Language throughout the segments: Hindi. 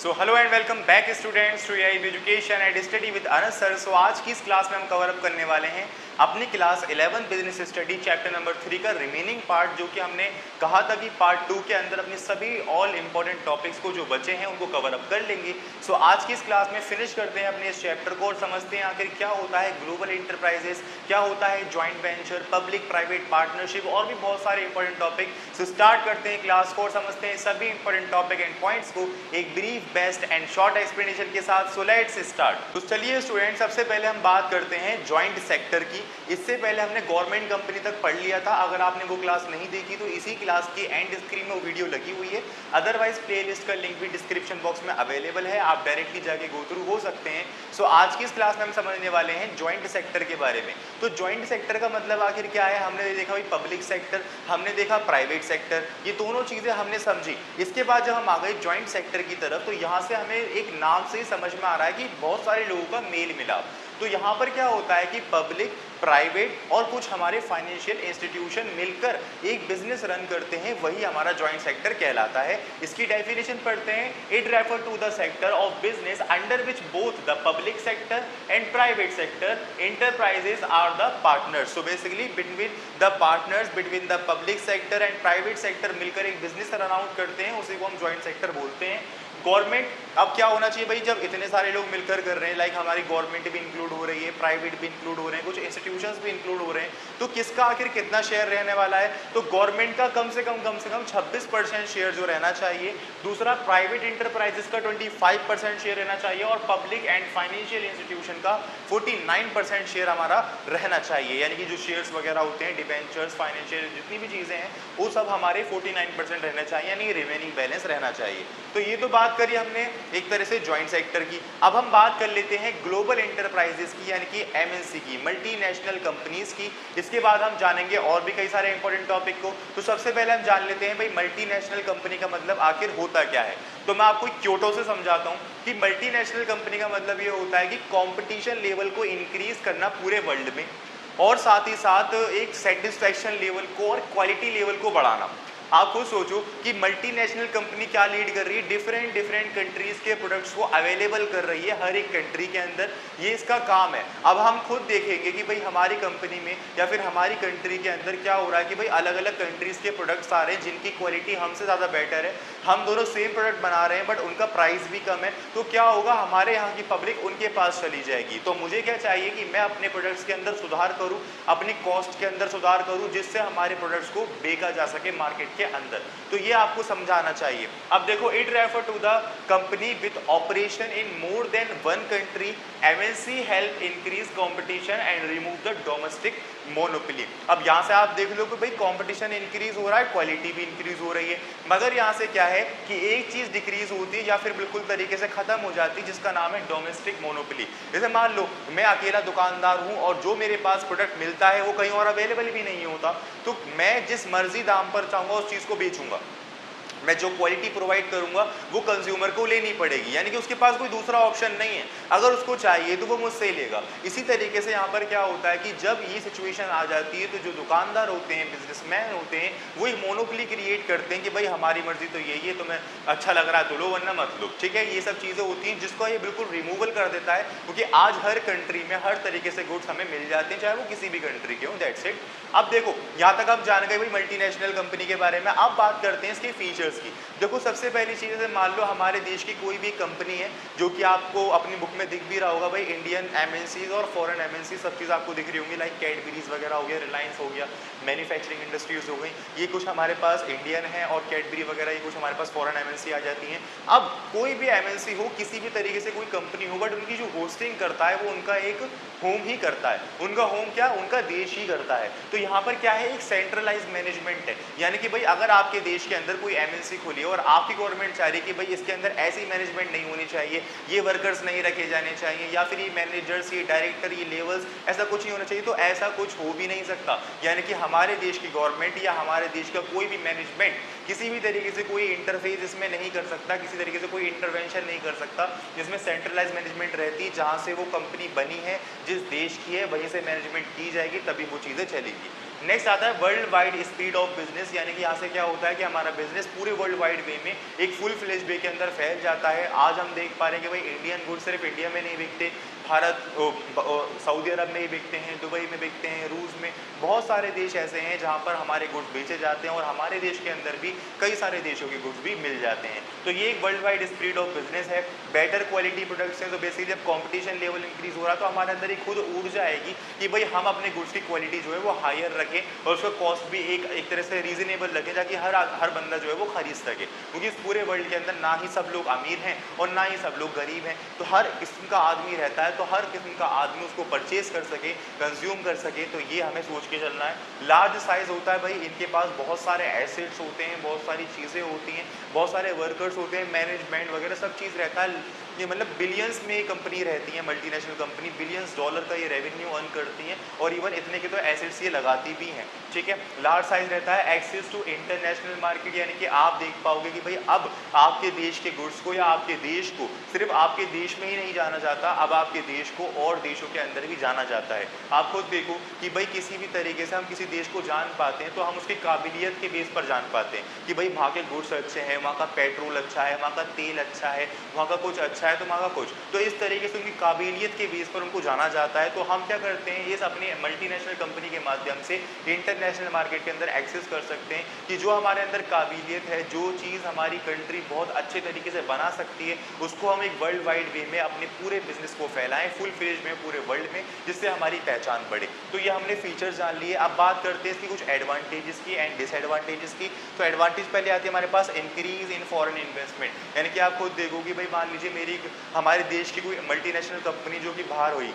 So hello and welcome back students to AI education and study with Anas sir. So आज की इस क्लास में हम कवर अप करने वाले हैं अपनी class 11 business study chapter number 3 का रिमेनिंग पार्ट, जो कि हमने कहा था कि पार्ट 2 के अंदर अपने सभी ऑल इंपॉर्टेंट टॉपिक्स को जो बचे हैं उनको कवर अप कर लेंगे। सो आज की इस क्लास में फिनिश करते हैं अपने इस चैप्टर को और समझते हैं आखिर क्या होता है ग्लोबल इंटरप्राइजेस, क्या होता है joint venture, public private partnership और भी बहुत सारे इंपॉर्टेंट टॉपिक। सो स्टार्ट करते हैं क्लास को और समझते हैं सभी इंपॉर्टेंट टॉपिक एंड पॉइंट्स को एक brief, best and short explanation के साथ। So let's start. तो चलिए स्टूडेंट, सबसे पहले हम बात करते हैं ज्वाइंट सेक्टर की। इससे पहले हमने गवर्नमेंट कंपनी तक पढ़ लिया था। अगर आपने वो क्लास नहीं देखी तो इसी क्लास की एंड स्क्रीन में वो वीडियो लगी हुई है, अदरवाइज प्लेलिस्ट का लिंक भी डिस्क्रिप्शन बॉक्स में अवेलेबल है, आप डायरेक्टली जाके गो थ्रू हो सकते हैं। सो आज की इस क्लास में हम समझने वाले हैं ज्वाइंट सेक्टर के बारे में। तो ज्वाइंट सेक्टर का मतलब आखिर क्या है? हमने देखा भाई पब्लिक सेक्टर, हमने देखा प्राइवेट सेक्टर, ये दोनों चीजें हमने समझी। इसके बाद जब हम आ गए ज्वाइंट सेक्टर की तरफ, तो यहाँ से हमें एक नाम से ही समझ में आ रहा है कि बहुत सारे लोगों का मेल मिलाप। तो यहाँ पर क्या होता है कि पब्लिक, प्राइवेट और कुछ हमारे फाइनेंशियल इंस्टीट्यूशन मिलकर एक बिजनेस रन करते हैं, वही हमारा ज्वाइंट सेक्टर कहलाता है। इसकी डेफिनेशन पढ़ते हैं। It refer to the sector of business under which both the public sector and private sector enterprises are the partners. So basically between the partners, between the public sector and private sector मिलकर एक बिजनेस रन आउट करते हैं, उसी को हम ज्वाइंट सेक्टर बोलते हैं। गवर्नमेंट, अब क्या होना चाहिए भाई, जब इतने सारे लोग मिलकर कर रहे हैं, लाइक हमारी गवर्नमेंट भी इंक्लूड हो रही है, प्राइवेट भी इंक्लूड हो रहे हैं, कुछ इंस्टीट्यूशंस भी इंक्लूड हो रहे हैं, तो किसका आखिर कितना शेयर रहने वाला है? तो गवर्नमेंट का कम से कम 26% शेयर जो रहना चाहिए। दूसरा, प्राइवेट इंटरप्राइजेस का 25% शेयर रहना चाहिए और पब्लिक एंड फाइनेंशियल इंस्टीट्यूशन का 49% शेयर हमारा रहना चाहिए। यानी कि जो शेयर्स वगैरह होते हैं, डिबेंचर्स, फाइनेंशियल जितनी भी चीजें हैं, वो सब हमारे 49% रहना चाहिए, यानी रिमेनिंग बैलेंस रहना चाहिए। तो ये तो बात करी हमने एक तरह से ज्वाइंट सेक्टर की। अब हम बात कर लेते हैं ग्लोबल एंटरप्राइजेस की, यानी कि एमएनसी की, मल्टीनेशनल कंपनीज की। इसके बाद हम जानेंगे और भी कई सारे इंपॉर्टेंट टॉपिक को। तो सबसे पहले हम जान लेते हैं भाई मल्टीनेशनल कंपनी का मतलब आखिर होता क्या है। तो मैं आपको क्योटो से समझाता हूं कि मल्टीनेशनल कंपनी का मतलब ये होता है कि कंपटीशन लेवल को इंक्रीज करना पूरे वर्ल्ड में, और साथ ही साथ एक सेटिस्फैक्शन लेवल को और क्वालिटी लेवल को बढ़ाना। आप खुद सोचो कि मल्टीनेशनल कंपनी क्या लीड कर रही है, डिफरेंट कंट्रीज के प्रोडक्ट्स को अवेलेबल कर रही है हर एक कंट्री के अंदर, ये इसका काम है। अब हम खुद देखेंगे कि भाई हमारी कंपनी में या फिर हमारी कंट्री के अंदर क्या हो रहा है कि भाई अलग अलग कंट्रीज के प्रोडक्ट्स आ रहे हैं जिनकी क्वालिटी हमसे ज़्यादा बेटर है, हम दोनों सेम प्रोडक्ट बना रहे हैं बट उनका प्राइस भी कम है। तो क्या होगा, हमारे यहाँ की पब्लिक उनके पास चली जाएगी। तो मुझे क्या चाहिए कि मैं अपने प्रोडक्ट्स के अंदर सुधार करूँ, अपनी कॉस्ट के अंदर सुधार करूँ, जिससे हमारे प्रोडक्ट्स को बेचा जा सके मार्केट के अंदर। तो ये आपको समझाना चाहिए। अब देखो, it refer to the company with operation in more than one country, MNC help increase competition and remove the domestic monopoly. अब यहाँ से आप देख लो कि भाई कंपटीशन इंक्रीज हो रहा है, क्वालिटी भी इंक्रीज हो रही है, मगर यहाँ से क्या है कि एक चीज डिक्रीज होती है या फिर बिल्कुल तरीके से खत्म हो जाती है, जिसका नाम है डोमेस्टिक मोनोपोली। जैसे मान लो मैं अकेला दुकानदार हूँ और जो मेरे पास प्रोडक्ट मिलता है वो कहीं और अवेलेबल भी नहीं होता, तो मैं जिस मर्जी दाम पर चाहूंगा उस चीज को बेचूंगा। मैं जो क्वालिटी प्रोवाइड करूंगा वो कंज्यूमर को लेनी पड़ेगी, यानी कि उसके पास कोई दूसरा ऑप्शन नहीं है, अगर उसको चाहिए तो वो मुझसे लेगा। इसी तरीके से यहाँ पर क्या होता है कि जब ये सिचुएशन आ जाती है तो जो दुकानदार होते हैं, बिजनेसमैन होते हैं, वो एक मोनोपोली क्रिएट करते हैं कि भाई हमारी मर्जी तो यही है, तुम्हें अच्छा लग रहा है तो लो वरना मत लो, ठीक है। ये सब चीज़ें होती हैं जिसको ये बिल्कुल रिमूवल कर देता है, क्योंकि आज हर कंट्री में हर तरीके से गुड्स हमें मिल जाते हैं, चाहे वो किसी भी कंट्री के हो। That's it. अब देखो, यहाँ तक आप जान गए भाई मल्टीनेशनल कंपनी के बारे में। अब बात करते हैं इसके फीचर्स की। देखो, सबसे पहली चीज है, मान लो हमारे देश की कोई भी कंपनी है, जो कि आपको अपनी बुक में दिख भी रहा होगा भाई, इंडियन एमएनसीज और फॉरेन एमएनसी सब चीज़ आपको दिख रही होंगी, लाइक कैडबरीज वगैरह हो गया, रिलायंस हो गया, मैन्युफैक्चरिंग इंडस्ट्रीज हो गई, ये कुछ हमारे पास इंडियन है, और कैडबरी वगैरह ये कुछ हमारे पास फॉरेन एमएनसी आ जाती हैं। अब कोई भी एमएनसी हो, किसी भी तरीके से कोई कंपनी हो, बट उनकी जो होस्टिंग करता है वो उनका एक होम ही करता है। उनका होम क्या, उनका देश ही करता है। तो यहाँ पर क्या है, एक सेंट्रलाइज मैनेजमेंट है, यानी कि भाई अगर आपके देश के अंदर कोई एमएनसी खुली और आपकी गवर्नमेंट चाह रही है कि भाई इसके अंदर ऐसी मैनेजमेंट नहीं होनी चाहिए, ये वर्कर्स नहीं रखे जाने चाहिए, या फिर ये मैनेजर्स, ये डायरेक्टर, ये लेवल्स, ऐसा कुछ नहीं होना चाहिए, तो ऐसा कुछ हो भी नहीं सकता। यानी कि हमारे देश की गवर्नमेंट या हमारे देश का कोई भी मैनेजमेंट किसी भी तरीके से कोई इंटरफेस इसमें नहीं कर सकता, किसी तरीके से कोई इंटरवेंशन नहीं कर सकता, जिसमें सेंट्रलाइज मैनेजमेंट रहती है, जहाँ से वो कंपनी बनी है, जिस देश की है वहीं से मैनेजमेंट की जाएगी, तभी वो चीज़ें चलेगी। नेक्स्ट आता है world wide speed of business, यानी कि यहाँ से क्या होता है कि हमारा बिजनेस पूरे वर्ल्ड वाइड वे में एक फुल फ्लेज वे के अंदर फैल जाता है। आज हम देख पा रहे हैं कि भाई इंडियन गुड सिर्फ इंडिया में नहीं बिकते, भारत सऊदी अरब में ही बिकते हैं, दुबई में बिकते हैं, रूस में, बहुत सारे देश ऐसे हैं जहाँ पर हमारे गुड्स बेचे जाते हैं और हमारे देश के अंदर भी कई सारे देशों के गुड्स भी मिल जाते हैं। तो ये एक world wide speed of business है। बेटर क्वालिटी प्रोडक्ट्स हैं, तो बेसिकली जब कंपटीशन लेवल इंक्रीज हो रहा है तो हमारे अंदर एक खुद ऊर्जा आएगी कि भाई हम अपने गुड्स की क्वालिटी जो है वो हायर रखें और उसका कॉस्ट भी एक तरह से रीजनेबल रखें ताकि हर बंदा जो है वो खरीद सके, क्योंकि इस पूरे वर्ल्ड के अंदर ना ही सब लोग अमीर हैं और ना ही सब लोग गरीब हैं। तो हर किस्म का आदमी रहता है, तो हर किस्म का आदमी उसको परचेज कर सके, कंज्यूम कर सके, तो ये हमें सोच के चलना है। लार्ज साइज होता है भाई, इनके पास बहुत सारे एसेट्स होते हैं, बहुत सारी चीज़ें होती हैं, बहुत सारे वर्कर्स होते हैं, मैनेजमेंट वगैरह सब चीज़ रहता है। ये मतलब बिलियंस में कंपनी रहती है, मल्टीनेशनल कंपनी बिलियंस डॉलर का ये रेवेन्यू अर्न करती हैं और इवन इतने के तो एसेट्स ये लगाती भी हैं, ठीक है। लार्ज साइज रहता है, एक्सेस टू इंटरनेशनल मार्केट, यानी कि आप देख पाओगे कि भाई अब आपके देश के गुड्स को या आपके देश को सिर्फ आपके देश में ही नहीं जाना जाता, अब आपके देश को और देशों के अंदर भी जाना जाता है। आप खुद देखो कि भाई किसी भी तरीके से हम किसी देश को जान पाते हैं तो हम उसकी काबिलियत के बेस पर जान पाते हैं कि भाई वहाँ के गुड्स अच्छे हैं, वहाँ का पेट्रोल अच्छा है, वहाँ का तेल अच्छा है, वहाँ का कुछ अच्छा है तो वहाँ का कुछ, तो इस तरीके से उनकी काबिलियत के बेस पर उनको जाना जाता है। तो हम क्या करते हैं, ये अपनी मल्टीनेशनल कंपनी के माध्यम से इंटरनेशनल मार्केट के अंदर एक्सेस कर सकते हैं कि जो हमारे अंदर काबिलियत है, जो चीज़ हमारी कंट्री बहुत अच्छे तरीके से बना सकती है, उसको हम एक वर्ल्ड वाइड वे में अपने पूरे बिजनेस को फैलाएं फुल फ्लेज में पूरे वर्ल्ड में, जिससे हमारी पहचान बढ़े। तो ये हमने फीचर्स जान लिए। अब बात करते हैं इसकी कुछ एडवांटेजेस की एंड डिसएडवांटेजेस की। तो एडवांटेज पहले आती है हमारे पास इंक्रीज इन फॉरेन इन्वेस्टमेंट, यानी कि आप खुद देखोगे भाई मान लीजिए मेरी हमारे देश की कोई मल्टीनेशनल कंपनी जो कि बाहर हुई,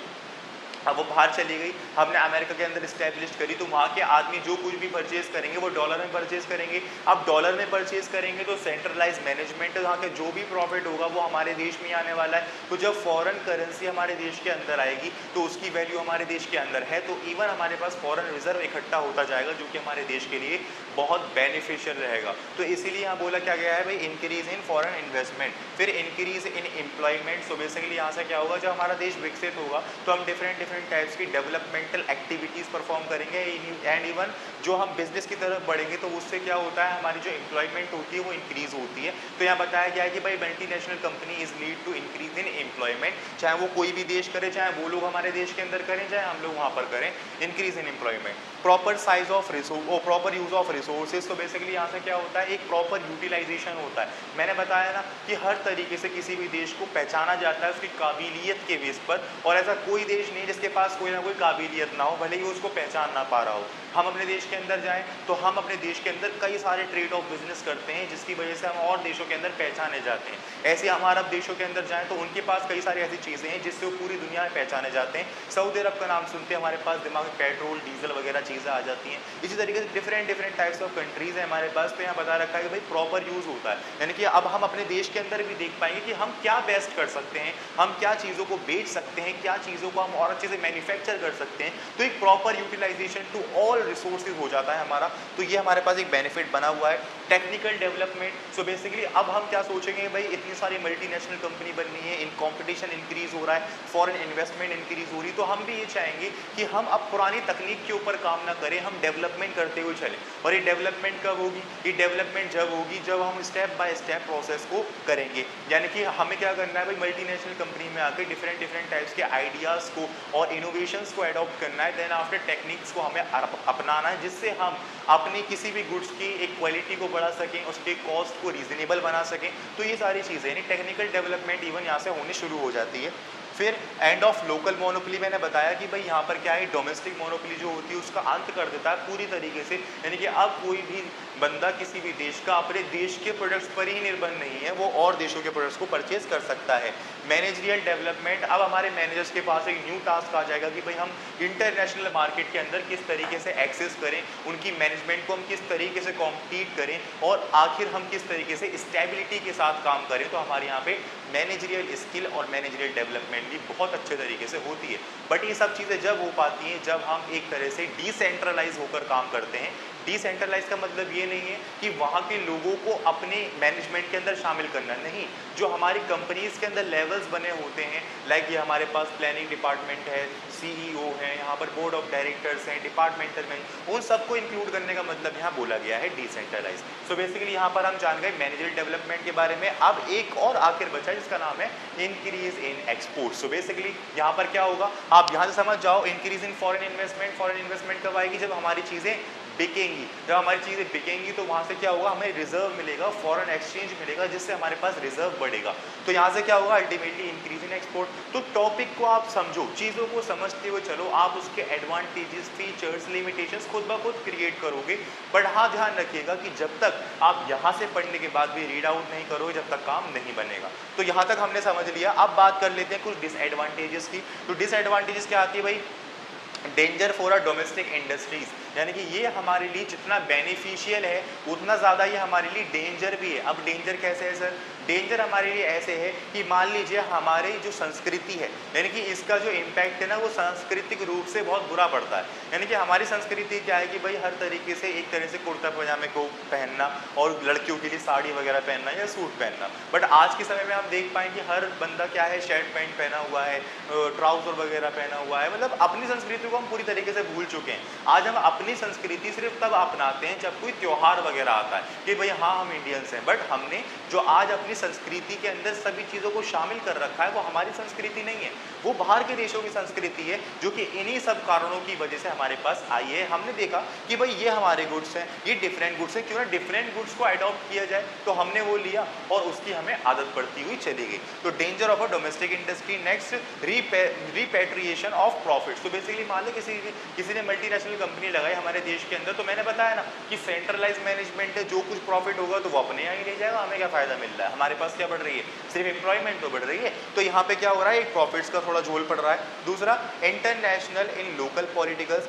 अब वो बाहर चली गई, हमने अमेरिका के अंदर इस्टेब्लिश करी, तो वहाँ के आदमी जो कुछ भी परचेज करेंगे वो डॉलर में परचेज करेंगे। अब डॉलर में परचेज करेंगे तो सेंट्रलाइज मैनेजमेंट है, वहाँ के जो भी प्रॉफिट होगा वो हमारे देश में ही आने वाला है। तो जब फॉरेन करेंसी हमारे देश के अंदर आएगी तो उसकी वैल्यू हमारे देश के अंदर है, तो इवन हमारे पास फॉरेन रिजर्व इकट्ठा होता जाएगा जो कि हमारे देश के लिए बहुत बेनिफिशियल रहेगा। तो इसीलिए यहाँ बोला क्या गया है भाई, इंक्रीज इन फॉरेन इन्वेस्टमेंट, फिर increase in employment. So basically यहाँ से क्या होगा, जब हमारा देश विकसित होगा तो हम डिफरेंट टाइप्स की डेवलपमेंटल एक्टिविटीज़ परफॉर्म करेंगे एंड इवन जो हम बिजनेस की तरफ बढ़ेंगे तो उससे क्या होता है, हमारी जो एम्प्लॉयमेंट होती है वो इंक्रीज होती है। तो यहाँ बताया गया है कि भाई multinational company is lead to increase in employment, चाहे वो कोई भी देश करे, चाहे वो लोग हमारे देश के अंदर करें, चाहे हम लोग वहाँ पर करें, increase in employment. Proper size of resource, proper use of resources. तो बेसिकली यहाँ से क्या होता है, एक प्रॉपर यूटिलाइजेशन होता है। मैंने बताया ना कि हर तरीके से किसी भी देश को पहचाना जाता है उसकी काबिलियत के बेस पर, और ऐसा कोई देश नहीं जिसके पास कोई ना कोई काबिलियत ना हो, भले ही उसको पहचान ना पा रहा हो। हम अपने देश के अंदर जाएं तो हम अपने देश के अंदर कई सारे ट्रेड ऑफ बिजनेस करते हैं जिसकी वजह से हम और देशों के अंदर पहचाने जाते हैं। ऐसे हम अरब देशों के अंदर जाएं तो उनके पास कई सारी ऐसी चीज़ें हैं जिससे वो पूरी दुनिया में पहचाने जाते हैं। सऊदी अरब का नाम सुनते हैं हमारे पास दिमाग में पेट्रोल डीजल वगैरह चीज़ें आ जाती हैं। इसी तरीके से डिफरेंट टाइप्स ऑफ कंट्रीज़ हैं हमारे पास। तो यहाँ बता रखा है कि भाई प्रॉपर यूज़ होता है, यानी कि अब हम अपने देश के अंदर भी देख पाएंगे कि हम क्या बेस्ट कर सकते हैं, हम क्या चीज़ों को बेच सकते हैं, क्या चीज़ों को हम और अच्छे से मैन्युफैक्चर कर सकते हैं। तो एक proper utilisation to all resources हो जाता है हमारा। तो ये हमारे पास एक बेनिफिट बना हुआ है। टेक्निकल डेवलपमेंट, सो बेसिकली अब हम क्या सोचेंगे, भाई इतनी सारी मल्टीनेशनल कंपनी बननी है, इन कंपटीशन इंक्रीज हो रहा है, फॉरेन इन्वेस्टमेंट इंक्रीज हो रही, तो हम भी ये चाहेंगे कि हम अब पुरानी तकनीक के ऊपर काम ना करें, हम डेवलपमेंट करते हुए चलें। और ये डेवलपमेंट कब होगी, ये डेवलपमेंट जब होगी जब हम स्टेप बाय स्टेप प्रोसेस को करेंगे। यानी कि हमें क्या करना है भाई, मल्टीनेशनल कंपनी में आकर डिफरेंट टाइप्स के आइडियाज़ को और इनोवेशंस को अडॉप्ट करना है। देन आफ्टर टेक्निक्स को हमें अपनाना है जिससे हम अपनी किसी भी गुड्स की एक क्वालिटी को बढ़ा सकें, उसके कॉस्ट को रीजनेबल बना सकें। तो ये सारी चीज़ें यानी टेक्निकल डेवलपमेंट इवन यहाँ से होनी शुरू हो जाती है। फिर एंड ऑफ लोकल मोनोपोली, मैंने बताया कि भाई यहाँ पर क्या है, डोमेस्टिक मोनोपोली जो होती है उसका अंत कर देता है पूरी तरीके से। यानी कि अब कोई भी बंदा किसी भी देश का अपने देश के प्रोडक्ट्स पर ही निर्भर नहीं है, वो और देशों के प्रोडक्ट्स को परचेज कर सकता है। मैनेजरियल डेवलपमेंट, अब हमारे मैनेजर्स के पास एक न्यू टास्क आ जाएगा कि भाई हम इंटरनेशनल मार्केट के अंदर किस तरीके से एक्सेस करें, उनकी मैनेजमेंट को हम किस तरीके से कॉम्पीट करें और आखिर हम किस तरीके से स्टेबिलिटी के साथ काम करें। तो हमारे यहाँ पे मैनेजरियल स्किल और मैनेजरियल डेवलपमेंट भी बहुत अच्छे तरीके से होती है। बट ये सब चीज़ें जब हो पाती हैं जब हम एक तरह से डिसेंट्रलाइज होकर काम करते हैं। डिसेंट्रलाइज का मतलब ये नहीं है कि वहाँ के लोगों को अपने मैनेजमेंट के अंदर शामिल करना, नहीं। जो हमारी कंपनीज के अंदर लेवल्स बने होते हैं, लाइक ये हमारे पास प्लानिंग डिपार्टमेंट है, सीईओ है, यहाँ पर बोर्ड ऑफ डायरेक्टर्स हैं, डिपार्टमेंटल में, उन सबको इंक्लूड करने का मतलब यहाँ बोला गया है डिसेंट्रलाइज। सो बेसिकली यहाँ पर हम जान गए मैनेजरियल डेवलपमेंट के बारे में। अब एक और आखिर बचा जिसका नाम है increase in export. So basically यहाँ पर क्या होगा, आप यहाँ से समझ जाओ, increase in foreign investment. Foreign investment कब आएगी, जब हमारी चीज़ें बिकेंगी। जब हमारी चीज़ें बिकेंगी तो वहाँ से क्या होगा, हमें रिजर्व मिलेगा, फॉरेन एक्सचेंज मिलेगा, जिससे हमारे पास रिजर्व बढ़ेगा। तो यहाँ से क्या होगा, अल्टीमेटली इंक्रीज इन एक्सपोर्ट। तो टॉपिक को आप समझो, चीज़ों को समझते हुए चलो, आप उसके एडवांटेजेस, फीचर्स, लिमिटेशंस खुद ब खुद क्रिएट करोगे। बट हाँ, ध्यान रखिएगा कि जब तक आप यहाँ से पढ़ने के बाद भी रीड आउट नहीं करोगे, जब तक काम नहीं बनेगा। तो यहाँ तक हमने समझ लिया। अब बात कर लेते हैं कुछ डिसएडवांटेजेस की। तो डिसएडवांटेजेस क्या आती है भाई, danger for a domestic industries, यानी कि ये हमारे लिए जितना बेनिफिशियल है उतना ज़्यादा ये हमारे लिए डेंजर भी है। अब डेंजर कैसे है सर, डेंजर हमारे लिए ऐसे है कि मान लीजिए हमारी जो संस्कृति है, यानी कि इसका जो इम्पैक्ट है ना, वो सांस्कृतिक रूप से बहुत बुरा पड़ता है। यानी कि हमारी संस्कृति क्या है कि भाई हर तरीके से, एक तरह से कुर्ता पजामे को पहनना और लड़कियों के लिए साड़ी वगैरह पहनना या सूट पहनना। बट आज के समय में हम देख पाएँ कि हर बंदा क्या है, शर्ट पैंट पहना हुआ है, ट्राउजर वगैरह पहना हुआ है। मतलब अपनी संस्कृति को हम पूरी तरीके से भूल चुके हैं। आज हम अपनी संस्कृति सिर्फ तब अपनाते हैं जब कोई त्योहार वगैरह आता है कि भाई हाँ हम इंडियंस हैं। बट हमने जो आज अपनी संस्कृति के अंदर सभी चीज़ों को शामिल कर रखा है, वो हमारी संस्कृति नहीं है, वो बाहर के देशों की संस्कृति है, जो कि इन्हीं सब कारणों की वजह से हमारे पास आई है। हमने देखा कि भाई ये हमारे गुड्स हैं, ये डिफरेंट गुड्स हैं, क्यों ना डिफरेंट गुड्स को अडॉप्ट किया जाए। तो हमने वो लिया और उसकी हमें आदत पड़ती हुई चली गई। तो danger of a domestic industry. Next, repatriation of profits. तो बेसिकली मान लो किसी ने मल्टीनेशनल कंपनी लगाई हमारे देश के अंदर, तो मैंने बताया ना कि सेंट्रलाइज मैनेजमेंट है, जो कुछ प्रॉफिट होगा तो वो अपने यहाँ ही ले जाएगा, हमें क्या फायदा मिल रहा है, हमारे पास क्या बढ़ रही है, सिर्फ एम्प्लॉयमेंट तो बढ़ रही है। तो यहाँ पे क्या हो रहा है, एक प्रॉफिट्स का थोड़ा झोल पड़ रहा है। दूसरा, इंटरनेशनल इन लोकल पॉलिटिकल्स,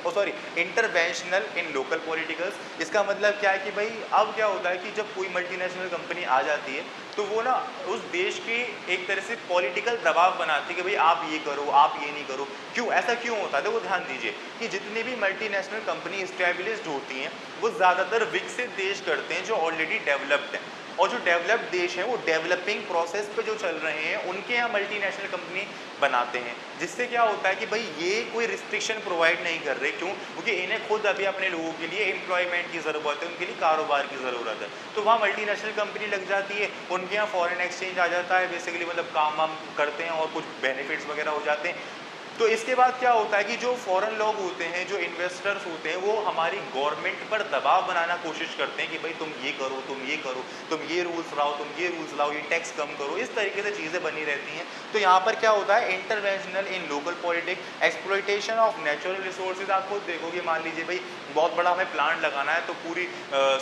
इंटरवेंशनल इन लोकल पॉलिटिकल्स। इसका मतलब क्या है कि भाई अब क्या होता है कि जब कोई मल्टीनेशनल कंपनी आ जाती है तो वो ना उस देश के एक तरह से पॉलिटिकल दबाव बनाती है कि भाई आप ये करो, आप ये नहीं करो। क्यों ऐसा क्यों होता है, देखो ध्यान दीजिए कि जितनी भी मल्टीनेशनल कंपनी इस्टेब्लिश्ड होती हैं वो ज़्यादातर विकसित देश करते हैं जो ऑलरेडी डेवलप्ड हैं, और जो डेवलप्ड देश हैं वो डेवलपिंग प्रोसेस पे जो चल रहे हैं उनके यहाँ मल्टीनेशनल कंपनी बनाते हैं। जिससे क्या होता है कि भाई ये कोई रिस्ट्रिक्शन प्रोवाइड नहीं कर रहे। क्यों, क्योंकि इन्हें खुद अभी अपने लोगों के लिए एम्प्लॉयमेंट की ज़रूरत है, उनके लिए कारोबार की ज़रूरत है। तो वहाँ मल्टीनेशनल कंपनी लग जाती है, उनके यहाँ फॉरेन एक्सचेंज आ जाता है, बेसिकली मतलब काम वाम करते हैं और कुछ बेनिफिट्स वगैरह हो जाते हैं। तो इसके बाद क्या होता है कि जो फॉरेन लोग होते हैं, जो इन्वेस्टर्स होते हैं, वो हमारी गवर्नमेंट पर दबाव बनाना कोशिश करते हैं कि भाई तुम ये करो, तुम ये करो, तुम ये रूल्स लाओ, तुम ये रूल्स लाओ, ये टैक्स कम करो। इस तरीके से चीज़ें बनी रहती हैं। तो यहाँ पर क्या होता है, interventional in local politics, exploitation of natural resources. आप खुद देखोगे, मान लीजिए भाई बहुत बड़ा हमें प्लांट लगाना है, तो पूरी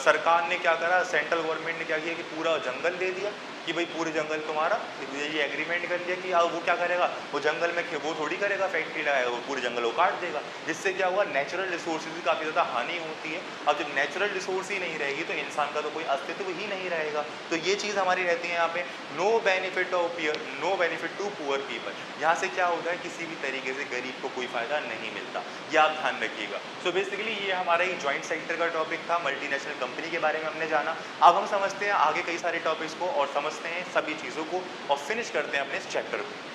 सरकार ने क्या करा, सेंट्रल गवर्नमेंट ने क्या किया कि पूरा जंगल दे दिया कि भाई पूरे जंगल तुम्हारा, ये एग्रीमेंट कर लिया कि वो क्या करेगा, वो जंगल में वो थोड़ी करेगा, फैक्ट्री लगाएगा, वो पूरे जंगल को काट देगा। जिससे क्या हुआ, नेचुरल रिसोर्सेज की काफ़ी ज़्यादा हानि होती है। अब जब नेचुरल रिसोर्स ही नहीं रहेगी तो इंसान का तो कोई अस्तित्व ही नहीं रहेगा। तो ये चीज़ हमारी रहती है यहाँ पे। No benefit to poor people. यहाँ से क्या होता है, किसी भी तरीके से गरीब को कोई फ़ायदा नहीं मिलता, ये आप ध्यान रखिएगा। सो बेसिकली ये हमारा ही जॉइंट सेक्टर का टॉपिक था, मल्टीनेशनल कंपनी के बारे में हमने जाना। अब हम समझते हैं आगे कई सारे टॉपिक्स को और समझते हैं सभी चीज़ों को और फिनिश करते हैं अपने इस चैप्टर को।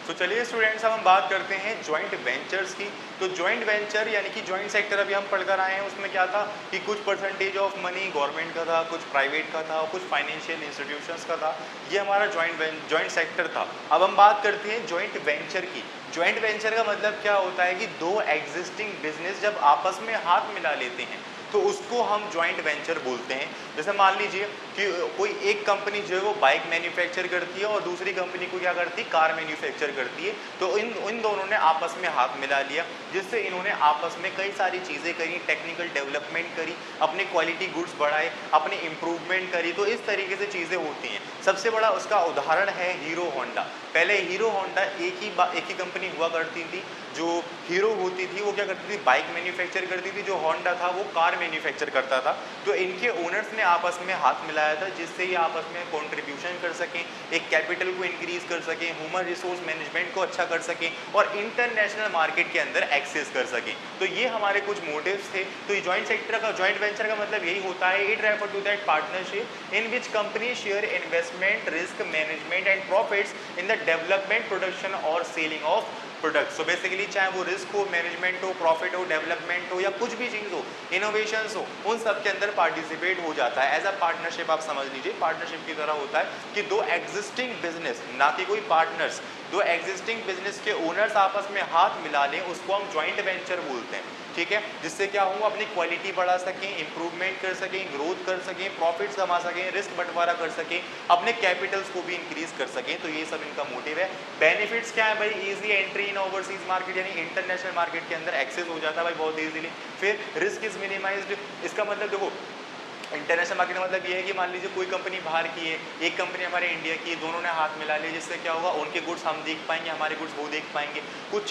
तो चलिए स्टूडेंट्स, अब हम बात करते हैं जॉइंट वेंचर्स की। तो जॉइंट वेंचर यानी कि जॉइंट सेक्टर अभी हम पढ़कर आए हैं, उसमें क्या था कि कुछ परसेंटेज ऑफ मनी गवर्नमेंट का था, कुछ प्राइवेट का था और कुछ फाइनेंशियल इंस्टीट्यूशंस का था। ये हमारा जॉइंट सेक्टर था। अब हम बात करते हैं जॉइंट वेंचर की। जॉइंट वेंचर का मतलब क्या होता है कि दो एग्जिस्टिंग बिजनेस जब आपस में हाथ मिला लेते हैं तो उसको हम जॉइंट वेंचर बोलते हैं। जैसे मान लीजिए कि कोई एक कंपनी जो है वो बाइक मैन्युफैक्चर करती है और दूसरी कंपनी को क्या करती है, कार मैन्युफैक्चर करती है। तो इन दोनों ने आपस में हाथ मिला लिया, जिससे इन्होंने आपस में कई सारी चीज़ें करी, टेक्निकल डेवलपमेंट करी, अपने क्वालिटी गुड्स बढ़ाए, अपनी इम्प्रूवमेंट करी। तो इस तरीके से चीज़ें होती हैं। सबसे बड़ा उसका उदाहरण है हीरो होंडा। पहले हीरो होंडा एक ही कंपनी हुआ करती थी। जो हीरो होती थी वो क्या करती थी, बाइक मैन्युफैक्चर करती थी, जो होंडा था वो कार मैन्युफैक्चर करता था। तो इनके ओनर्स ने आपस में हाथ मिला बताया था, जिससे ये आपस में कंट्रीब्यूशन कर सकें, एक कैपिटल को इंक्रीज कर सकें, ह्यूमन रिसोर्स मैनेजमेंट को अच्छा कर सकें और इंटरनेशनल मार्केट के अंदर एक्सेस कर सकें। तो ये हमारे कुछ मोटिव्स थे। तो ये जॉइंट सेक्टर का, जॉइंट वेंचर का मतलब यही होता है, it refer to that partnership in which company share investment, risk management and profits in the development, production और selling of product. So basically चाहे वो रिस्क हो, मैनेजमेंट हो, प्रॉफिट हो, डेवलपमेंट हो या कुछ भी चीज़ हो, इनोवेशंस हो, उन सब के अंदर पार्टिसिपेट हो जाता है। एज अ पार्टनरशिप आप समझ लीजिए, पार्टनरशिप की तरह होता है कि दो एग्जिस्टिंग बिजनेस, ना कि कोई पार्टनर्स, दो एग्जिस्टिंग बिजनेस के ओनर्स आपस में हाथ मिला लें, उसको हम जॉइंट वेंचर बोलते हैं। ठीक है, जिससे क्या हो, अपनी क्वालिटी बढ़ा सकें, इंप्रूवमेंट कर सकें, ग्रोथ कर सकें, प्रॉफिट्स कमा सकें, रिस्क बंटवारा कर सकें, अपने कैपिटल्स को भी इंक्रीज कर सकें। तो ये सब इनका मोटिव है। बेनिफिट्स क्या है भाई? Easy entry in overseas market, यानी इंटरनेशनल मार्केट के अंदर एक्सेस हो जाता है भाई बहुत ईजिली। फिर रिस्क इज मिनिमाइज्ड, इसका मतलब देखो इंटरनेशनल मार्केट का मतलब ये है कि मान लीजिए कोई कंपनी बाहर की है, एक कंपनी हमारे इंडिया की है, दोनों ने हाथ मिला लिए, जिससे क्या होगा, उनके गुड्स हम देख पाएंगे, हमारे गुड्स वो देख पाएंगे। कुछ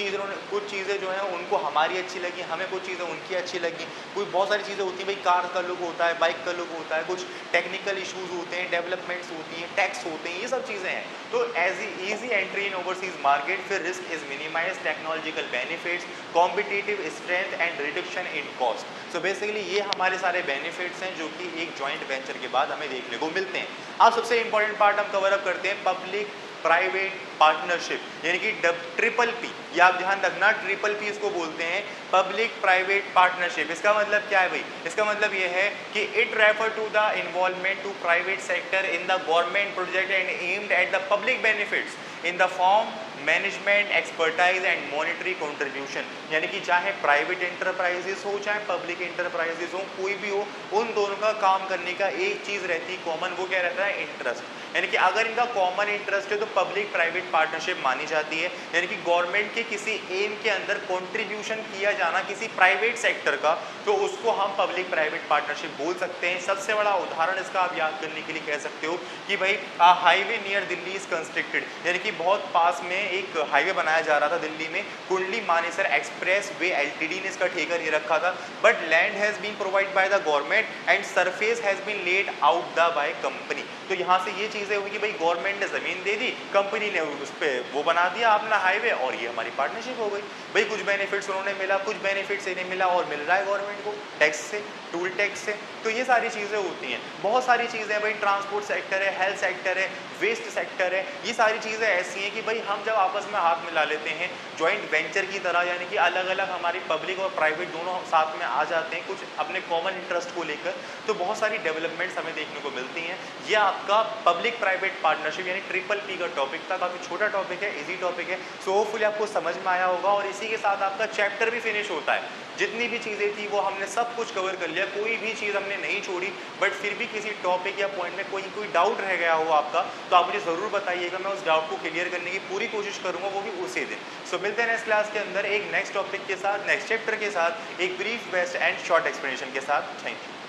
चीज़ें जो हैं उनको हमारी अच्छी लगी, हमें कुछ चीज़ें उनकी अच्छी लगी। कोई बहुत सारी चीज़ें होती हैं भाई, कार का लुक होता है, बाइक का लुक होता है, कुछ टेक्निकल इशूज़ होते हैं, डेवलपमेंट्स होती हैं, टैक्स होते हैं, ये सब चीज़ें हैं। तो as easy entry in overseas market, फिर risk is minimize, technological benefits, competitive strength and reduction in cost. So basically ये हमारे सारे बेनिफिट्स हैं जो कि एक जॉइंट वेंचर के बाद हमें देखने को मिलते हैं। अब सबसे इंपॉर्टेंट पार्ट हम कवर अप करते हैं, पब्लिक प्राइवेट पार्टनरशिप, यानी कि ट्रिपल पी। ये आप ध्यान रखना, ट्रिपल पी इसको बोलते हैं, पब्लिक प्राइवेट पार्टनरशिप। इसका मतलब क्या है भाई? इसका मतलब ये है कि it refer to the involvement to private sector in the government project and aimed at the public benefits in the form management, expertise and monetary contribution. यानी कि चाहे प्राइवेट एंटरप्राइजेस हो, चाहे पब्लिक एंटरप्राइजेस हो, कोई भी हो, उन दोनों का काम करने का एक चीज़ रहती है कॉमन, वो क्या रहता है? इंटरेस्ट। यानी कि अगर इनका कॉमन इंटरेस्ट है तो पब्लिक प्राइवेट पार्टनरशिप मानी जाती है। यानी कि गवर्नमेंट के किसी एम के अंदर कंट्रीब्यूशन किया जाना किसी प्राइवेट सेक्टर का, तो उसको हम पब्लिक प्राइवेट पार्टनरशिप बोल सकते हैं। सबसे बड़ा उदाहरण इसका आप याद करने के लिए कह सकते हो कि भाई highway near Delhi is constructed, यानी कि बहुत पास में एक हाईवे बनाया जा रहा था दिल्ली में, Kundli Manesar express way LTD ने इसका ठेका ले रखा था, but land has been provide by the government and surface has been laid out the by company. तो यहाँ से ये चीज़ें हुई कि भाई गवर्नमेंट ने ज़मीन दे दी, कंपनी ने उस पर वो बना दिया अपना हाईवे, और ये हमारी पार्टनरशिप हो गई। भाई कुछ बेनिफिट्स उन्होंने मिला, कुछ बेनिफिट्स इन्हें मिला, और मिल रहा है गवर्नमेंट को टैक्स से, टूल टैक्स से। तो ये सारी चीज़ें होती हैं। बहुत सारी चीज़ें भाई, ट्रांसपोर्ट सेक्टर है, हेल्थ सेक्टर है, वेस्ट सेक्टर है, ये सारी चीज़ें ऐसी हैं कि भाई हम जब आपस में हाथ मिला लेते हैं जॉइंट वेंचर की तरह, यानी कि अलग अलग हमारी पब्लिक और प्राइवेट दोनों साथ में आ जाते हैं कुछ अपने कॉमन इंटरेस्ट को लेकर, तो बहुत सारी डेवलपमेंट्स हमें देखने को मिलती हैं। ये आपका पब्लिक प्राइवेट पार्टनरशिप यानी ट्रिपल पी का टॉपिक था। काफ़ी छोटा टॉपिक है, इजी टॉपिक है। सो होपफुली आपको समझ में आया होगा, और इसी के साथ आपका चैप्टर भी फिनिश होता है। जितनी भी चीज़ें थी वो हमने सब कुछ कवर कर लिया, कोई भी चीज़ हमने नहीं छोड़ी। बट फिर भी किसी टॉपिक या पॉइंट में कोई डाउट रह गया हो आपका, तो आप मुझे ज़रूर बताइएगा, मैं उस डाउट को क्लियर करने की पूरी कोशिश करूँगा, वो भी उसी दिन। सो मिलते हैं नेक्स्ट क्लास के अंदर एक नेक्स्ट टॉपिक के साथ, नेक्स्ट चैप्टर के साथ, एक brief best and short explanation के साथ। Thank you.